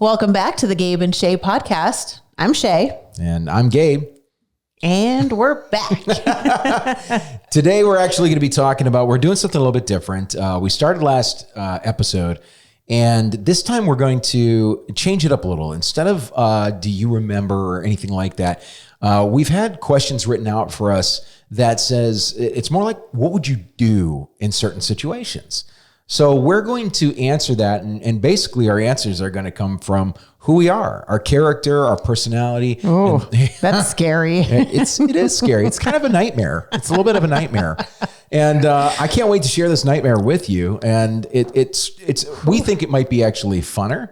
Welcome back to the Gabe and Shey Podcast. I'm Shey. And I'm Gabe. And we're back. Today, we're actually going to be talking about, we're doing something a little bit different. We started last episode, and this time we're going to change it up a little. Instead of do you remember or anything like that, we've had questions written out for us that says, it's more like, what would you do in certain situations? So we're going to answer that, and basically our answers are going to come from who we are, our character, our personality. Oh, that's scary. It is scary. It's kind of a nightmare. It's a little bit of a nightmare. And I can't wait to share this nightmare with you. And we think it might be actually funner.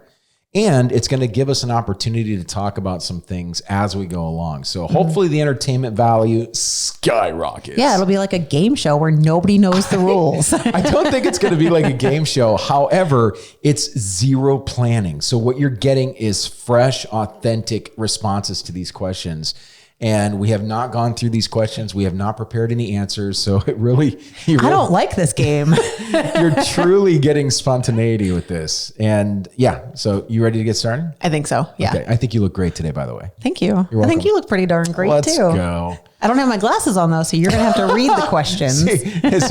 And it's going to give us an opportunity to talk about some things as we go along. So hopefully the entertainment value skyrockets. Yeah, it'll be like a game show where nobody knows the rules. I don't think it's going to be like a game show. However, it's zero planning. So what you're getting is fresh, authentic responses to these questions. And we have not gone through these questions. We have not prepared any answers. So it really, I don't like this game. You're truly getting spontaneity with this. And yeah, so you ready to get started? I think so. Yeah. Okay. I think you look great today, by the way. Thank you. I think you look pretty darn great Let's too. Go. I don't have my glasses on though, so you're going to have to read the questions. Who is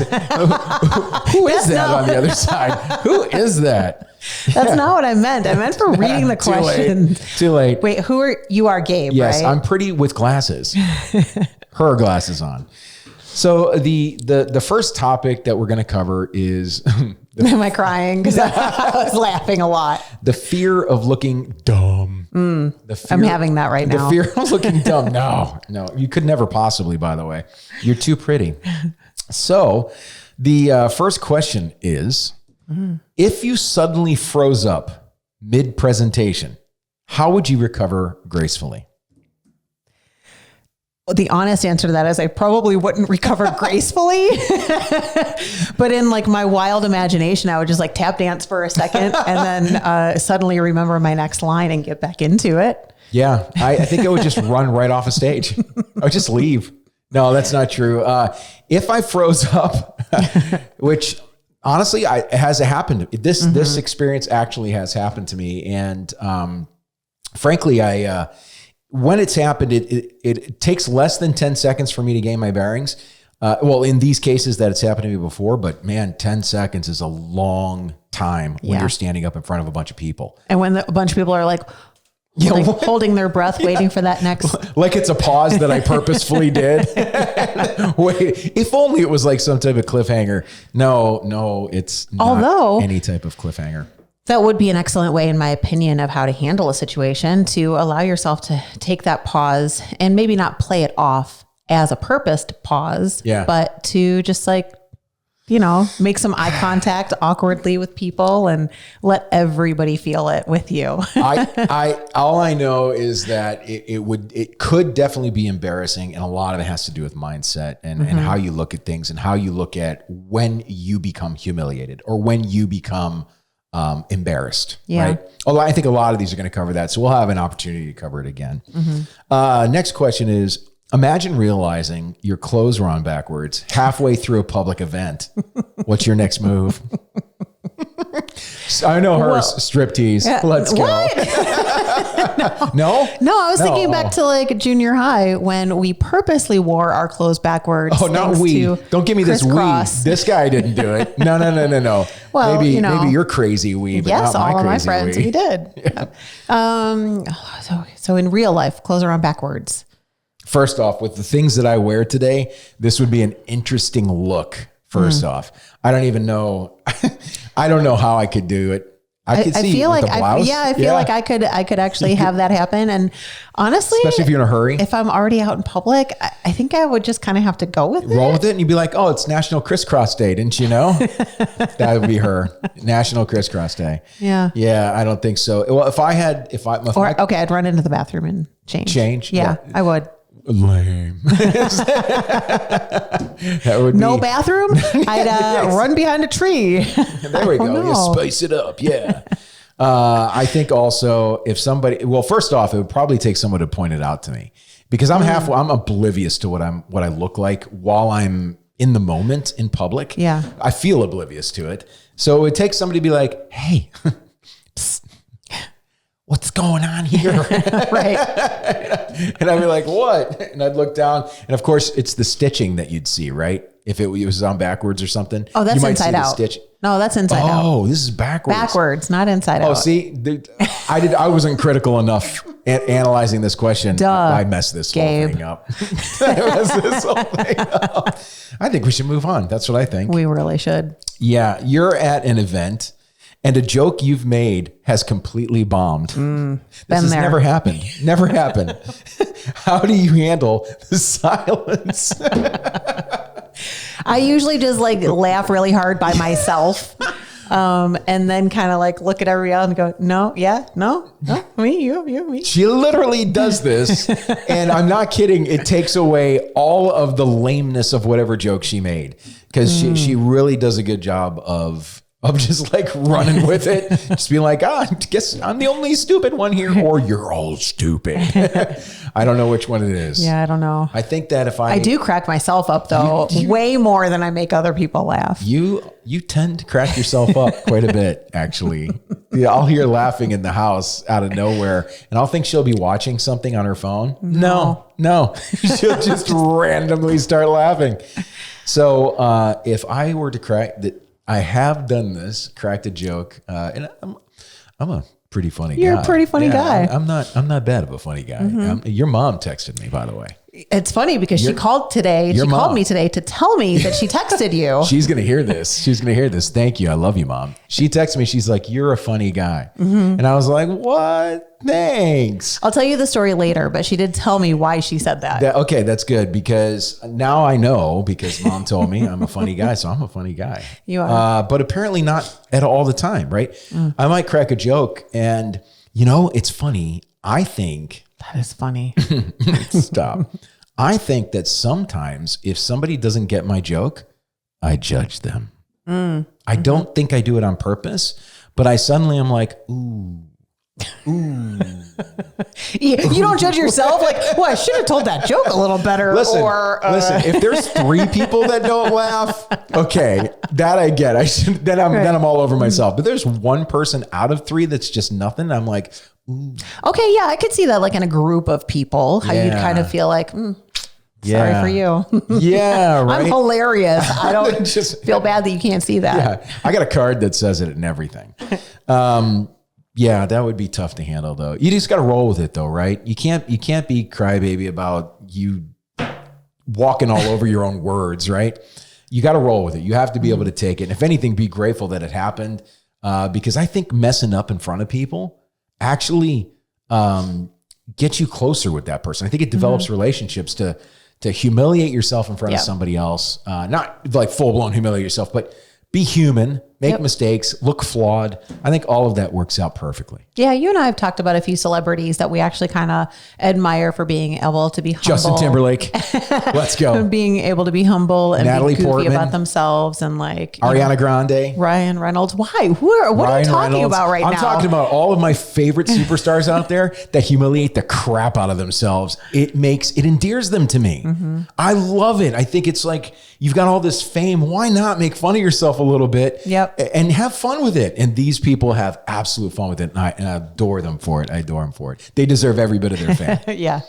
that on the other side? Who is that? That's not what I meant. I meant for reading the questions. Too late. Wait, you are Gabe, yes, right? I'm pretty with glasses. Her glasses on. So the first topic that we're going to cover is... Am I crying? Because I was laughing a lot. The fear of looking dumb. I'm having that right now. The fear of looking dumb. No, you could never possibly, by the way. You're too pretty. So the first question is, if you suddenly froze up mid-presentation, how would you recover gracefully? The honest answer to that is I probably wouldn't recover gracefully, but in like my wild imagination, I would just like tap dance for a second and then suddenly remember my next line and get back into it. Yeah. I think I would just run right off a stage. I would just leave. No, that's not true. If I froze up, which honestly, it has happened. This experience actually has happened to me. And frankly, when it's happened, it takes less than 10 seconds for me to gain my bearings. Well, in these cases that it's happened to me before, but man, 10 seconds is a long time when you're standing up in front of a bunch of people. And when a bunch of people are like holding their breath, waiting for that next. Like it's a pause that I purposefully did. Wait, if only it was like some type of cliffhanger. No, it's not any type of cliffhanger. That would be an excellent way, in my opinion, of how to handle a situation, to allow yourself to take that pause and maybe not play it off as a purposed pause, but to just make some eye contact awkwardly with people and let everybody feel it with you. All I know is that it could definitely be embarrassing, and a lot of it has to do with mindset and how you look at things and how you look at when you become humiliated or when you become embarrassed, right? Although I think a lot of these are going to cover that. So we'll have an opportunity to cover it again. Next question is, imagine realizing your clothes were on backwards halfway through a public event. What's your next move? I know her striptease. Yeah. Let's go. No, I was thinking back to like junior high when we purposely wore our clothes backwards. Oh, not we. Don't give me this we. This guy didn't do it. No. Well, maybe you're crazy we, but yes, not all of my crazy friends, we did. Yeah. So in real life, clothes are on backwards. First off, with the things that I wear today, this would be an interesting look. First off, I don't even know. I don't know how I could do it. I feel like I could actually have that happen. And honestly, especially if you're in a hurry, if I'm already out in public, I think I would just kind of have to go with it. Roll with it. And you'd be like, oh, it's National Crisscross Day. Didn't you know? That would be her. National Crisscross Day. Yeah. Yeah. I don't think so. Well, okay, I'd run into the bathroom and change. Yeah, I would. Lame. That would no bathroom. I'd run behind a tree. There we go. You spice it up. Yeah. I think also if somebody, well, first off, it would probably take someone to point it out to me because I'm oblivious to what I look like while I'm in the moment in public. Yeah. I feel oblivious to it. So it would take somebody to be like, hey, what's going on here? Right. And I'd be like, what? And I'd look down. And of course, it's the stitching that you'd see, right? If it was on backwards or something. Oh, that's you might inside see out. The stitch. No, that's inside out. Oh, this is backwards. Backwards, not inside out. Oh, see, I wasn't critical enough analyzing this question. Duh. I messed this Gabe. whole thing up. I think we should move on. That's what I think. We really should. Yeah. You're at an event and a joke you've made has completely bombed. This has never happened. Never happened. How do you handle the silence? I usually just like laugh really hard by myself. And then kind of like look at everybody else and go, no, yeah, no, me, you, me. She literally does this. And I'm not kidding. It takes away all of the lameness of whatever joke she made. Because she really does a good job of just like running with it. Just being like, I guess I'm the only stupid one here, or you're all stupid. I don't know which one it is. Yeah, I don't know. I think that if I do crack myself up though, way more than I make other people laugh. You tend to crack yourself up quite a bit, actually. Yeah, I'll hear laughing in the house out of nowhere, and I'll think she'll be watching something on her phone. No. She'll just randomly start laughing. So if I were to crack that, I have done this, cracked a joke, and I'm a pretty funny guy. You're a pretty funny guy. I'm not bad of a funny guy. Your mom texted me, by the way. It's funny because she called today. She called me today to tell me that she texted you. She's going to hear this. Thank you. I love you, Mom. She texted me. She's like, you're a funny guy. And I was like, what? Thanks. I'll tell you the story later, but she did tell me why she said that. Okay, that's good because now I know because Mom told me I'm a funny guy. So I'm a funny guy. You are. But apparently not at all the time, right? I might crack a joke and, it's funny. I think... That is funny. Stop. I think that sometimes if somebody doesn't get my joke, I judge them. I don't think I do it on purpose, but I suddenly am like, ooh. You don't judge yourself like, well, I should have told that joke a little better. Listen, if there's 3 people that don't laugh, okay, that I get. Then I'm all over myself. But there's 1 person out of 3 that's just nothing. I'm like, ooh. Okay, yeah, I could see that like in a group of people, how you'd kind of feel like, sorry for you. Yeah, right. I'm hilarious. I don't just feel bad that you can't see that. Yeah, I got a card that says it and everything. Yeah, that would be tough to handle though. You just got to roll with it though, right? You can't be crybaby about you walking all over your own words, right? You got to roll with it. You have to be able to take it. And if anything, be grateful that it happened. Because I think messing up in front of people actually get you closer with that person. I think it develops relationships to humiliate yourself in front of somebody else. Not like full blown humiliate yourself, but be human, make mistakes, look flawed. I think all of that works out perfectly. Yeah, you and I have talked about a few celebrities that we actually kind of admire for being able to be humble. Justin Timberlake, let's go. Being able to be humble and Natalie be goofy Portman, about themselves and like Ariana Grande, Ryan Reynolds. Why? What are you talking about right now? I'm talking about all of my favorite superstars out there that humiliate the crap out of themselves. It endears them to me. I love it. I think it's like you've got all this fame. Why not make fun of yourself a little bit? Yep. And have fun with it. And these people have absolute fun with it. And I adore them for it. I adore them for it. They deserve every bit of their fame. Yeah.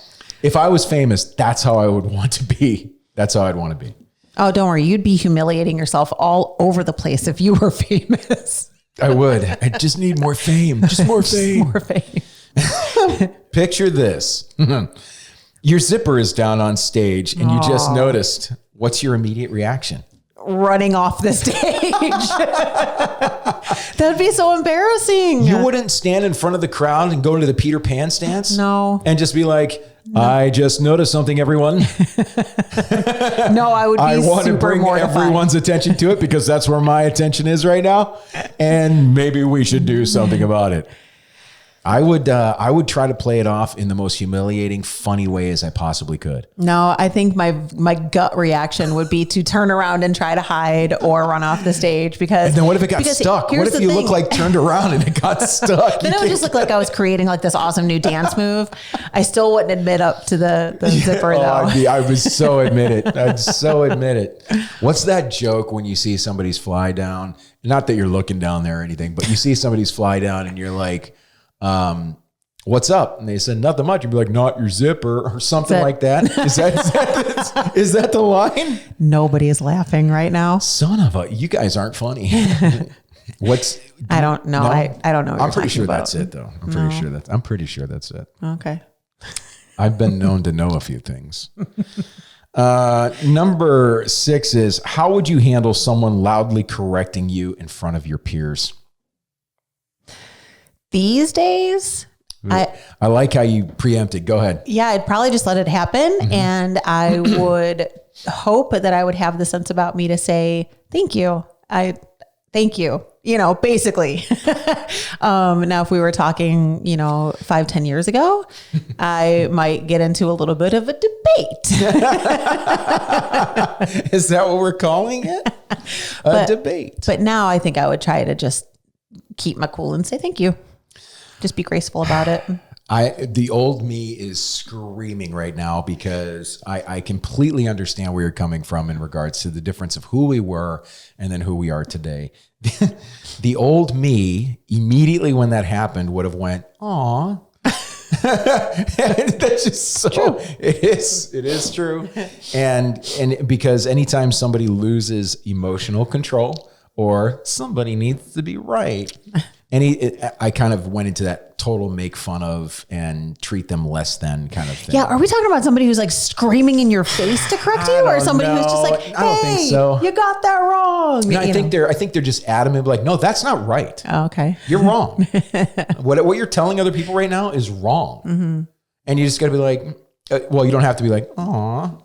If I was famous, that's how I would want to be. That's how I'd want to be. Oh, don't worry. You'd be humiliating yourself all over the place if you were famous. I would. I just need more fame. Just more fame. More fame. Picture this. Your zipper is down on stage and you just noticed. What's your immediate reaction? Running off the stage. That'd be so embarrassing. You wouldn't stand in front of the crowd and go into the Peter Pan stance? No. And just be like, I just noticed something, everyone. No, I would be I want to super bring mortified. everyone's attention to it because that's where my attention is right now. And maybe we should do something about it. I would try to play it off in the most humiliating, funny way as I possibly could. No, I think my gut reaction would be to turn around and try to hide or run off the stage because. And then what if it got stuck? What if you look like turned around and it got stuck? Then it would just look like I was creating like this awesome new dance move. I still wouldn't admit up to the zipper though. I would so admit it. I'd so admit it. What's that joke when you see somebody's fly down? Not that you're looking down there or anything, but you see somebody's fly down and you're like, what's up? And they said, nothing much. You'd be like, not your zipper or something like that. Is that the line? Nobody is laughing right now. Son of a, you guys aren't funny. I don't know. No? I don't know. I'm pretty sure that's it though. I'm pretty sure that's it. Okay. I've been known to know a few things. Number 6 is, how would you handle someone loudly correcting you in front of your peers? These days, I like how you preempted. Go ahead. Yeah, I'd probably just let it happen. Mm-hmm. And I would hope that I would have the sense about me to say, thank you. Thank you. Basically. Now, if we were talking, 5-10 years ago, I might get into a little bit of a debate. Is that what we're calling it? Debate. But now I think I would try to just keep my cool and say thank you. Just be graceful about it. The old me is screaming right now because I completely understand where you're coming from in regards to the difference of who we were and then who we are today. The old me, immediately when that happened, would have went, aw. That's just so true. It is true. And because anytime somebody loses emotional control or somebody needs to be right, I kind of went into that total make fun of and treat them less than kind of thing. Yeah. Are we talking about somebody who's like screaming in your face to correct you, or somebody who's just like, hey, I don't think so. You got that wrong? No, I think they're just adamant, like, no, that's not right. Oh, okay. You're wrong. What you're telling other people right now is wrong. Mm-hmm. And you just got to be like, well, you don't have to be like, aw,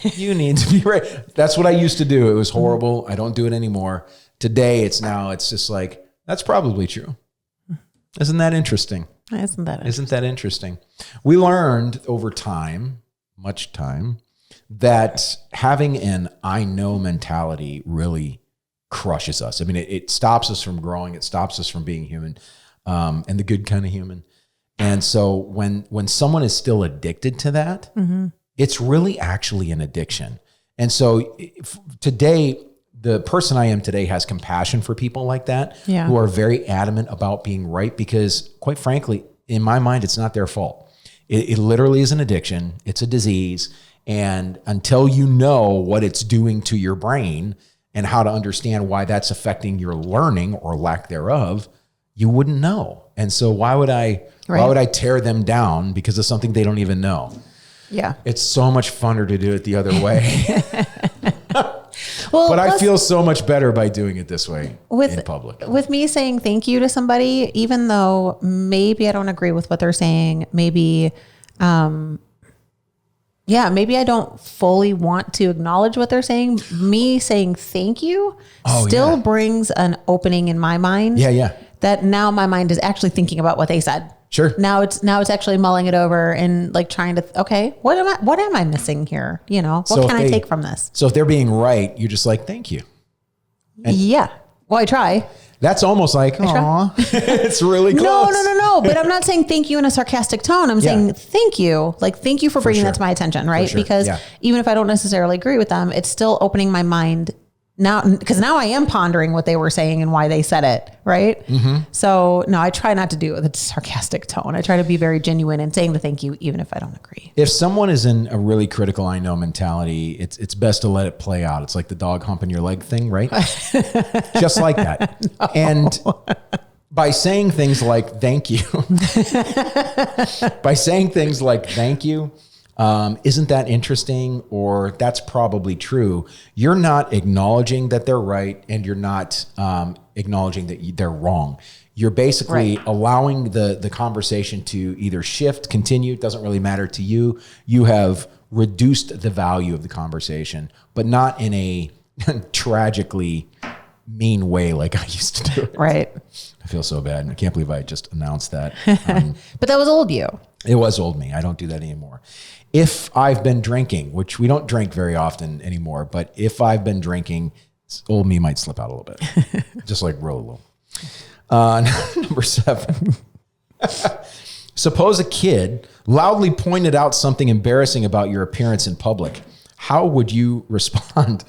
you need to be right. That's what I used to do. It was horrible. I don't do it anymore. Today, it's just like, that's probably true. Isn't that interesting? Isn't that interesting? We learned over time, much time, that having an I know mentality really crushes us. I mean, it stops us from growing. It stops us from being human, and the good kind of human. And so when someone is still addicted to that, mm-hmm. it's really actually an addiction. And so today, the person I am today has compassion for people like that, who are very adamant about being right, because quite frankly, in my mind, it's not their fault. It literally is an addiction. It's a disease. And until you know what it's doing to your brain and how to understand why that's affecting your learning or lack thereof, you wouldn't know. And so why would I tear them down because of something they don't even know? Yeah. It's so much funner to do it the other way. Well, but I feel so much better by doing it this way in public. With me saying thank you to somebody, even though maybe I don't agree with what they're saying, maybe I don't fully want to acknowledge what they're saying. Me saying thank you still brings an opening in my mind. Yeah. That now my mind is actually thinking about what they said. Sure. Now it's actually mulling it over and like trying to, okay, what am I missing here? What can I take from this? So if they're being right, you're just like, thank you. And yeah. Well, I try. That's almost like, aw, it's really close. No. But I'm not saying thank you in a sarcastic tone. I'm saying thank you. Like, thank you for bringing that to my attention. Right. Because even if I don't necessarily agree with them, it's still opening my mind now, because now I am pondering what they were saying and why they said it, right? Mm-hmm. So no, I try not to do it with a sarcastic tone. I try to be very genuine in saying the thank you, even if I don't agree. If someone is in a really critical I know mentality, it's best to let it play out. It's like the dog humping your leg thing, right? Just like that. No. And by saying things like thank you, isn't that interesting? Or that's probably true. You're not acknowledging that they're right, and you're not acknowledging that they're wrong. You're basically allowing the conversation to either shift, continue. It doesn't really matter to you. You have reduced the value of the conversation, but not in a tragically mean way like I used to do it. Right. I feel so bad. I can't believe I just announced that. But that was old you. It was old me. I don't do that anymore. If I've been drinking, which we don't drink very often anymore, but if I've been drinking, old me might slip out a little bit, just like roll a little. Number 7. Suppose a kid loudly pointed out something embarrassing about your appearance in public. How would you respond?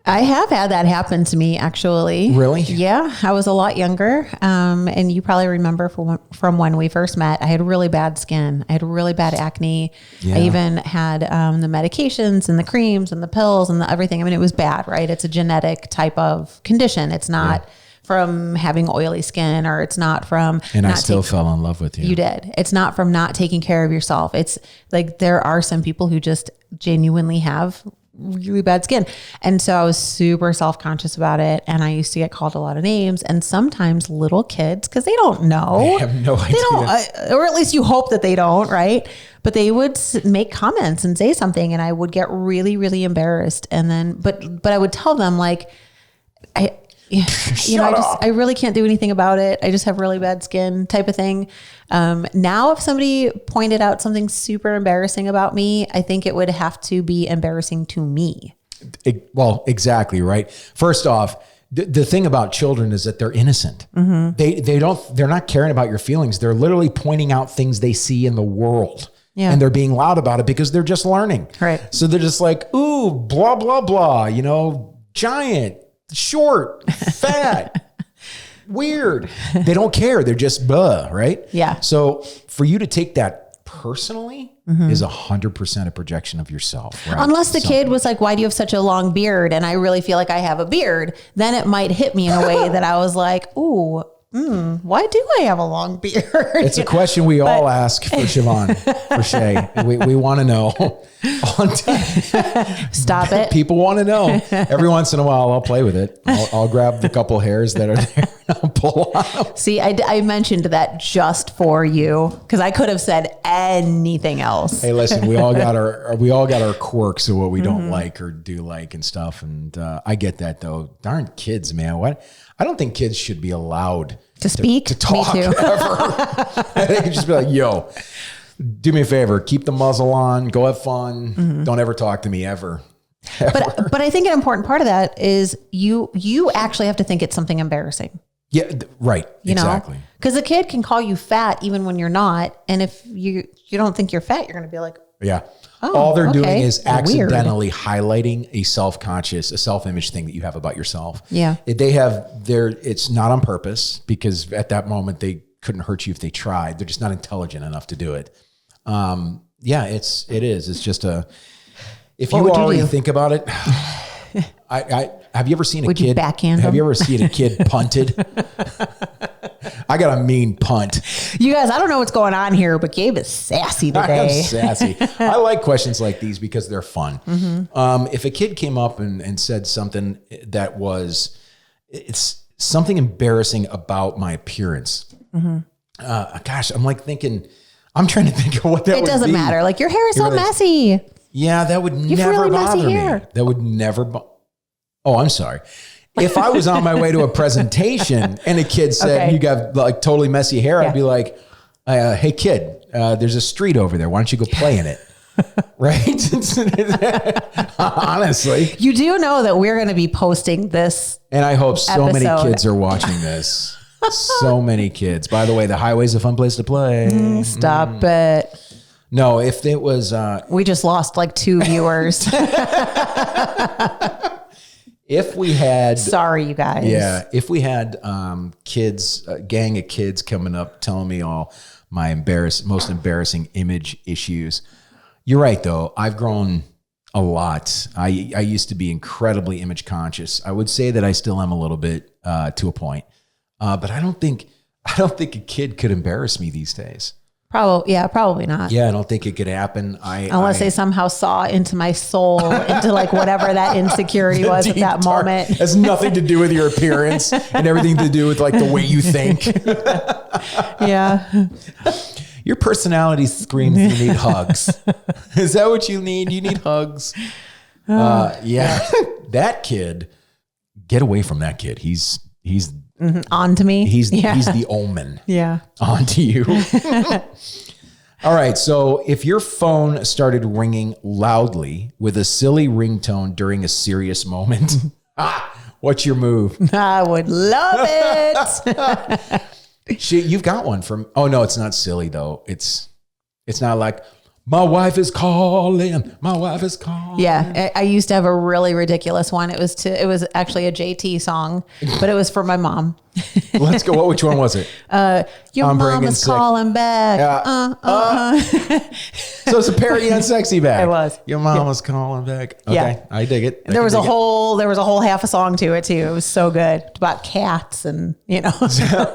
I have had that happen to me, actually. Really? Yeah. I was a lot younger. And you probably remember from when we first met, I had really bad skin. I had really bad acne. Yeah. I even had the medications and the creams and the pills and everything. I mean, it was bad, right? It's a genetic type of condition. It's not from having oily skin, or it's not from... And I still fell in love with you. You did. It's not from not taking care of yourself. It's like there are some people who just genuinely have really bad skin. And so I was super self-conscious about it. And I used to get called a lot of names, and sometimes little kids, because they don't know. They have no idea. They don't, or at least you hope that they don't, right? But they would make comments and say something, and I would get really, really embarrassed. And then, but I would tell them like, I really can't do anything about it. I just have really bad skin type of thing. Now, if somebody pointed out something super embarrassing about me, I think it would have to be embarrassing to me. Well, exactly. Right. First off, the thing about children is that they're innocent. Mm-hmm. They're not caring about your feelings. They're literally pointing out things they see in the world. Yeah. And they're being loud about it because they're just learning. Right. So they're just like, ooh, blah, blah, blah, giant, short, fat, weird. They don't care. They're just right? Yeah. So for you to take that personally is 100% a projection of yourself. Right? Unless the kid was like, why do you have such a long beard? And I really feel like I have a beard. Then it might hit me in a way that I was like, ooh, why do I have a long beard? It's a question we all ask for Siobhan, for Shey. We want to know. Stop it. People want to know. Every once in a while, I'll play with it. I'll grab the couple hairs that are there and I'll pull out. See, I mentioned that just for you because I could have said anything else. Hey, listen, we all got our quirks of what we don't like or do like and stuff. And I get that though. Darn kids, man. What? I don't think kids should be allowed to speak, to talk me too. ever. They could just be like, yo, do me a favor, keep the muzzle on, go have fun. Don't ever talk to me ever. But I think an important part of that is you actually have to think it's something embarrassing. Yeah, right. Exactly. Because a kid can call you fat even when you're not. And if you don't think you're fat, you're going to be like, yeah. All they're doing is accidentally highlighting a self-image thing that you have about yourself. Yeah. It's not on purpose because at that moment they couldn't hurt you if they tried. They're just not intelligent enough to do it. It is. It's just if you already think about it, have you ever seen a kid backhand? Have you ever seen a kid punted? I got a mean punt. You guys, I don't know what's going on here, but Gabe is sassy today. I'm sassy. I like questions like these because they're fun. If a kid came up and said something that it's something embarrassing about my appearance. Gosh, I'm like thinking, I'm trying to think of what that would be. It doesn't matter. Like your hair is so messy. Yeah, that would never bother me. That would never. Oh, I'm sorry. If I was on my way to a presentation and a kid said, you got like totally messy hair, I'd be like, hey kid, there's a street over there. Why don't you go play in it? Right? Honestly. You do know that we're going to be posting this. And I hope so many kids are watching this. So many kids. By the way, the highway's a fun place to play. Stop it. No, if it was... we just lost like 2 viewers. If we had... Sorry, you guys. Yeah. If we had kids, a gang of kids coming up telling me all my most embarrassing image issues. You're right, though. I've grown a lot. I used to be incredibly image conscious. I would say that I still am a little bit to a point. But I don't think a kid could embarrass me these days. Probably not. Yeah, I don't think it could happen. Unless they somehow saw into my soul, into like whatever that insecurity was at that moment. It has nothing to do with your appearance and everything to do with like the way you think. Yeah. Your personality screams you need hugs. Is that what you need? You need hugs. Yeah. That kid, get away from that kid. He's on to me. He's the omen. Yeah. On to you. All right. So if your phone started ringing loudly with a silly ringtone during a serious moment, what's your move? I would love it. You've got one from, oh no, it's not silly though. It's not like, My wife is calling. My wife is calling. Yeah, I used to have a really ridiculous one. It was actually a JT song, but it was for my mom. Let's go. Which one was it? Your mom is calling back. So it's a parody on Sexy Back. It was. Your mom was calling back. Okay, yeah. I dig it. There was a whole half a song to it too. It was so good. It's about cats and, you know.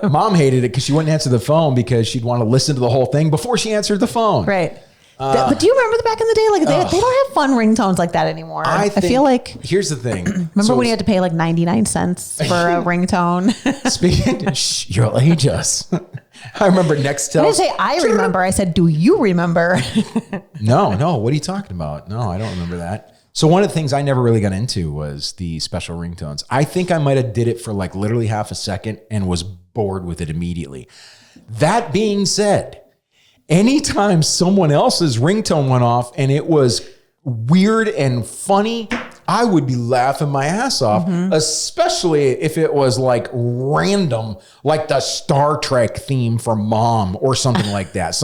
Mom hated it because she wouldn't answer the phone because she'd want to listen to the whole thing before she answered the phone. Right. But do you remember back in the day, like they don't have fun ringtones like that anymore? I feel like. Here's the thing. Remember when you had to pay like 99 cents for a ringtone? Speaking, you'll age us. I remember Nextel. I didn't say I remember. I said, do you remember? No. What are you talking about? No, I don't remember that. So one of the things I never really got into was the special ringtones. I think I might have did it for like literally half a second and was bored with it immediately. That being said, anytime someone else's ringtone went off and it was weird and funny, I would be laughing my ass off, especially if it was like random, like the Star Trek theme for Mom or something like that.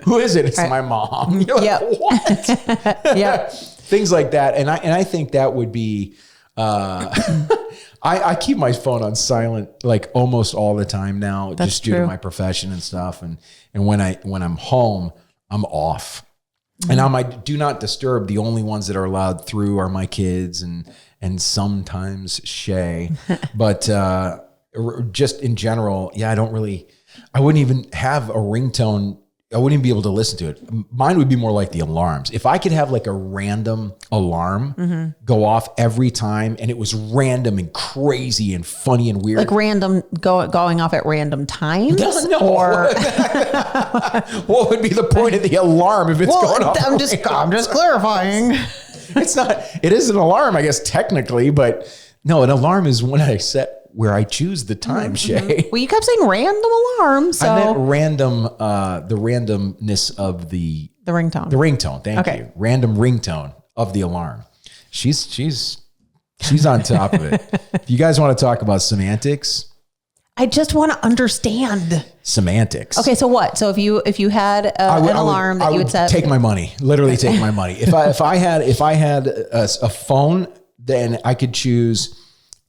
Who is it? It's my mom. You're like, what? Yeah. Things like that. And I think that would be, I keep my phone on silent like almost all the time now, just due to my profession and stuff. And when I'm home, I'm off. And now my do not disturb, the only ones that are allowed through are my kids and sometimes Shay. But just in general, yeah, I wouldn't even have a ringtone. I wouldn't even be able to listen to it. Mine would be more like the alarms. If I could have like a random alarm go off every time and it was random and crazy and funny and weird. Like random going off at random times? No. Or what would be the point of the alarm if it's going off? I'm just clarifying. It is an alarm, I guess, technically, but no, an alarm is when I set where I choose the time, Shay. Well, you kept saying random alarm, so I meant random, the randomness of the ringtone. The ringtone, thank you. Random ringtone of the alarm. She's on top of it. If you guys want to talk about semantics, I just want to understand semantics. Okay, so what? So if you had an alarm that you would set, take my money. Literally take my money. If I had a phone, then I could choose.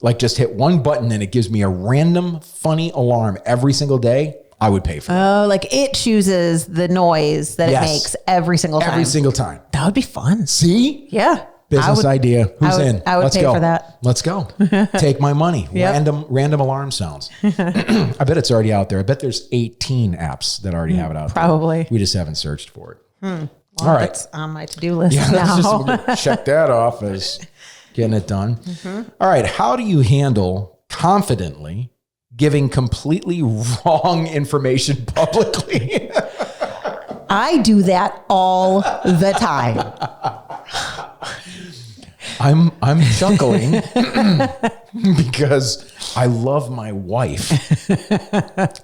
Like just hit one button and it gives me a random funny alarm every single day, I would pay for it. Oh, like it chooses the noise that it makes every single time. Every single time. That would be fun. See? Yeah. Business idea. Who's in? I would pay for that. Let's go. Take my money. Yep. Random alarm sounds. I bet it's already out there. I bet there's 18 apps that already have it out there. Probably. We just haven't searched for it. Well, all right. That's on my to-do list now. Just check that off as getting it done. All right. How do you handle confidently giving completely wrong information publicly? I do that all the time. I'm chuckling because I love my wife.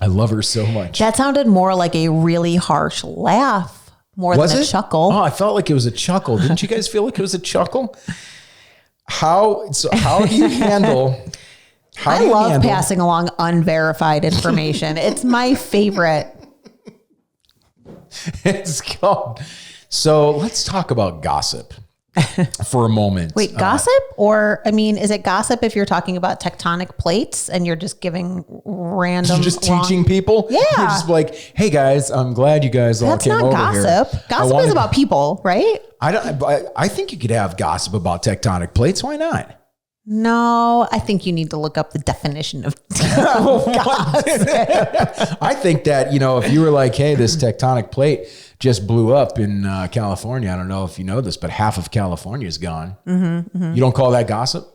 I love her so much. That sounded more like a really harsh laugh more than a chuckle. Oh, I felt like it was a chuckle. Didn't you guys feel like it was a chuckle? How do you handle? I love passing along unverified information. It's my favorite. It's called. So let's talk about gossip for a moment. Wait, gossip? Or, I mean, is it gossip if you're talking about tectonic plates and you're just giving random... Just teaching people? Yeah. You're just like, hey guys, I'm glad you guys all came over here. That's not gossip. Gossip is about people, right? I think you could have gossip about tectonic plates. Why not? No, I think you need to look up the definition of gossip. I think that, if you were like, hey, this tectonic plate just blew up in California. I don't know if you know this, but half of California is gone. You don't call that gossip?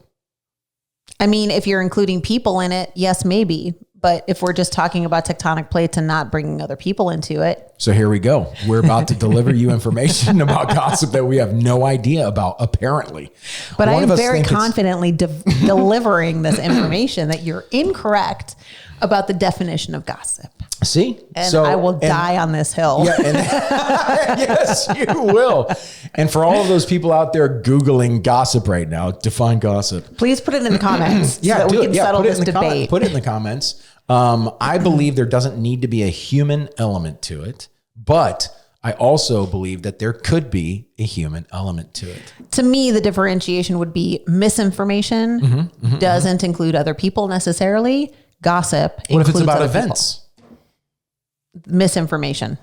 I mean, if you're including people in it, yes, maybe. But if we're just talking about tectonic plates and not bringing other people into it. So here we go. We're about to deliver you information about gossip that we have no idea about, apparently. But I am very confidently delivering this information that you're incorrect about the definition of gossip. See? And I will die on this hill. Yeah, yes, you will. And for all of those people out there Googling gossip right now, define gossip. Please put it in the comments so that we can settle this debate. Put it in the comments. I believe there doesn't need to be a human element to it, but I also believe that there could be a human element to it. To me, the differentiation would be misinformation doesn't include other people necessarily. Gossip. What if it's about events? Misinformation.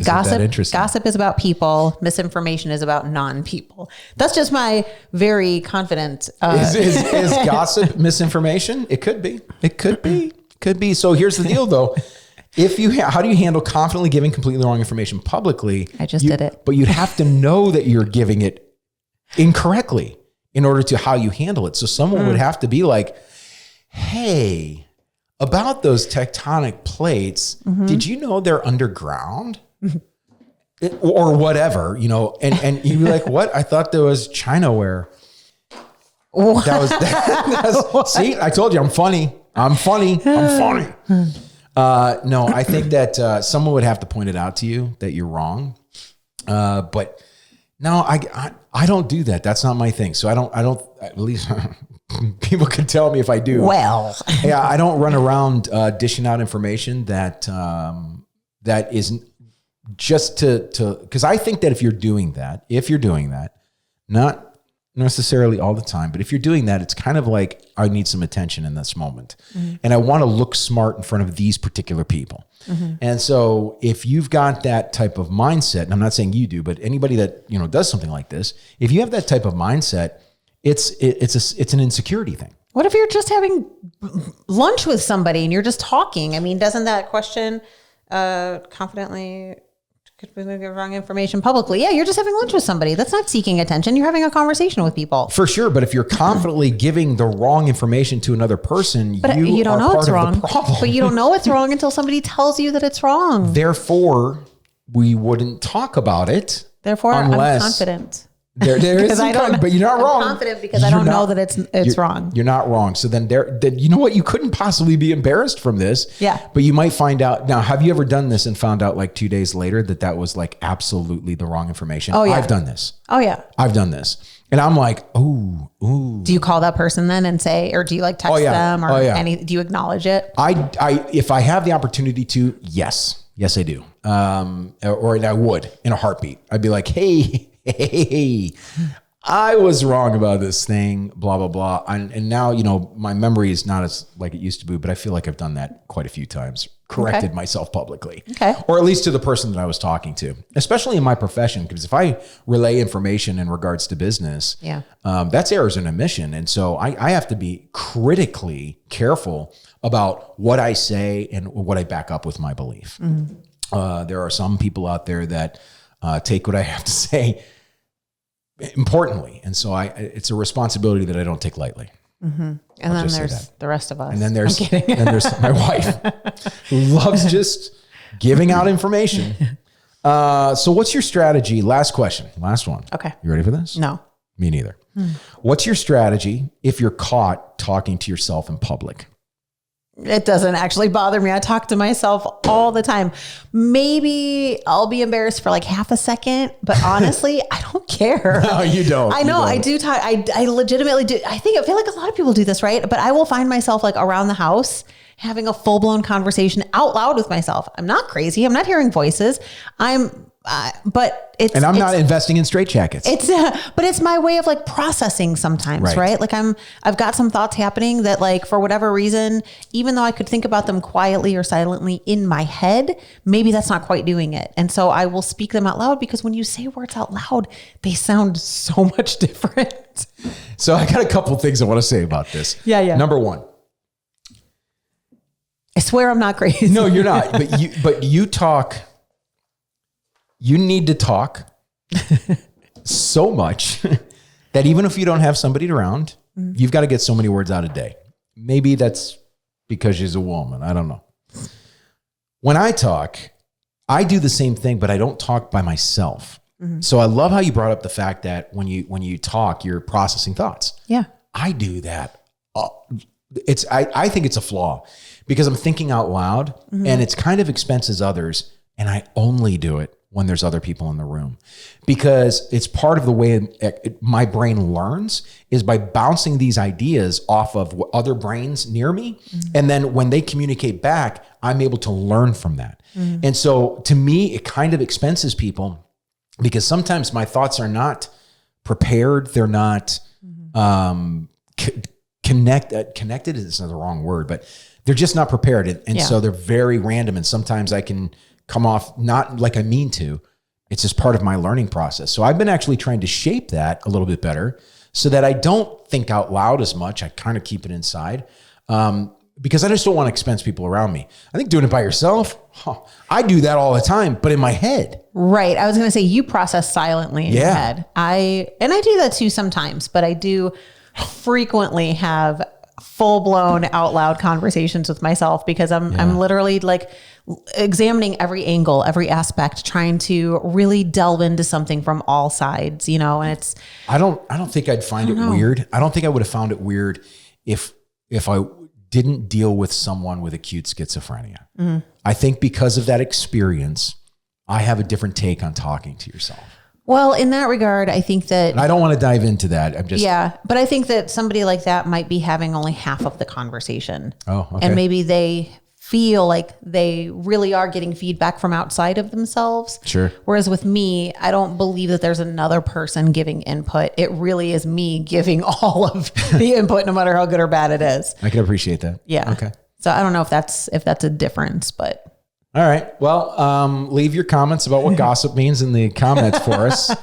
Gossip is about people. Misinformation is about non-people. That's just my very confident. Is gossip misinformation? It could be. It could be. Could be. So here's the deal, though. How do you handle confidently giving completely wrong information publicly? I just did it. But you'd have to know that you're giving it incorrectly in order to how you handle it. So someone would have to be like, hey, about those tectonic plates, did you know they're underground? Or whatever, and you'd be like, what? I thought there was Chinaware. See, I told you I'm funny. No, I think that someone would have to point it out to you that you're wrong. But no, I don't do that. That's not my thing. So I don't, at least people can tell me if I do. Well, yeah, I don't run around dishing out information that isn't just because I think that if you're doing that, not necessarily all the time, but if you're doing that, it's kind of like, I need some attention in this moment. And I want to look smart in front of these particular people. And so if you've got that type of mindset, and I'm not saying you do, but anybody that, does something like this, if you have that type of mindset, it's an insecurity thing. What if you're just having lunch with somebody and you're just talking? I mean, doesn't that question confidently give wrong information publicly? Yeah, you're just having lunch with somebody. That's not seeking attention. You're having a conversation with people. For sure, but if you're confidently giving the wrong information to another person, you don't know it's wrong. But you don't know it's wrong until somebody tells you that it's wrong. Therefore, we wouldn't talk about it. Therefore, I'm confident. There is but you're not wrong. I'm confident because I don't know that it's wrong. You're not wrong. So then you know what? You couldn't possibly be embarrassed from this. Yeah. But you might find out. Now, have you ever done this and found out like 2 days later that was like absolutely the wrong information? Oh, yeah. I've done this. Oh, yeah. I've done this. And I'm like, ooh. Do you call that person then and say, or do you like text them or do you acknowledge it? If I have the opportunity to, yes, I do. Or I would in a heartbeat. I'd be like, hey, I was wrong about this thing, blah, blah, blah. And now, my memory is not as like it used to be, but I feel like I've done that quite a few times, corrected myself publicly. Okay. Or at least to the person that I was talking to, especially in my profession, because if I relay information in regards to business, that's errors and omission. And so I have to be critically careful about what I say and what I back up with my belief. There are some people out there that take what I have to say importantly. And so it's a responsibility that I don't take lightly. And then there's the rest of us. And then there's my wife who loves just giving out information. So what's your strategy? Last question. Last one. Okay. You ready for this? No. Me neither. What's your strategy if you're caught talking to yourself in public? It doesn't actually bother me. I talk to myself all the time. Maybe I'll be embarrassed for like half a second, but honestly, I don't care. No, you don't. I know. I do talk. I legitimately do. I feel like a lot of people do this, right? But I will find myself like around the house having a full-blown conversation out loud with myself. I'm not crazy. I'm not hearing voices. But it's, and I'm not investing in straitjackets. But it's my way of like processing sometimes, right? Like I've got some thoughts happening that like, for whatever reason, even though I could think about them quietly or silently in my head, maybe that's not quite doing it. And so I will speak them out loud, because when you say words out loud, they sound so much different. So I got a couple things I want to say about this. Yeah. Number one. I swear I'm not crazy. No, you're not. But you talk. You need to talk so much that even if you don't have somebody around, you've got to get so many words out a day. Maybe that's because she's a woman. I don't know. When I talk, I do the same thing, but I don't talk by myself. So I love how you brought up the fact that when you talk, you're processing thoughts. Yeah. I do that. I think it's a flaw, because I'm thinking out loud and it's kind of expenses others. And I only do it when there's other people in the room, because it's part of the way my brain learns is by bouncing these ideas off of other brains near me. And then when they communicate back, I'm able to learn from that. And so to me, it kind of expenses people, because sometimes my thoughts are not prepared. They're not connected is the wrong word, but they're just not prepared. And so they're very random. And sometimes I can come off not like I mean to. It's just part of my learning process. So I've been actually trying to shape that a little bit better so that I don't think out loud as much. I kind of keep it inside because I just don't want to expense people around me. I think doing it by yourself, I do that all the time, but in my head. Right. I was going to say you process silently in your head. I do that too sometimes, but I do frequently have full-blown out loud conversations with myself, because I'm literally like examining every angle, every aspect, trying to really delve into something from all sides, and it's, I don't think I'd find it weird. I don't think I would have found it weird if I didn't deal with someone with acute schizophrenia. I think because of that experience, I have a different take on talking to yourself. Well, in that regard, I think that... And I don't want to dive into that. I'm just... Yeah, but I think that somebody like that might be having only half of the conversation. Oh, okay. And maybe they feel like they really are getting feedback from outside of themselves. Sure. Whereas with me, I don't believe that there's another person giving input. It really is me giving all of the input, no matter how good or bad it is. I can appreciate that. Yeah. Okay. So I don't know if that's a difference, but... All right. Well, leave your comments about what gossip means in the comments for us.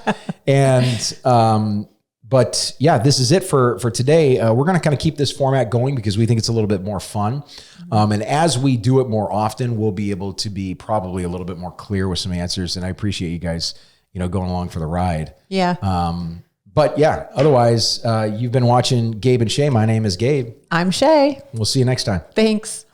And, but yeah, this is it for today. We're going to kind of keep this format going because we think it's a little bit more fun. And as we do it more often, we'll be able to be probably a little bit more clear with some answers. And I appreciate you guys, going along for the ride. Yeah. But yeah, otherwise, you've been watching Gabe and Shey. My name is Gabe. I'm Shey. We'll see you next time. Thanks.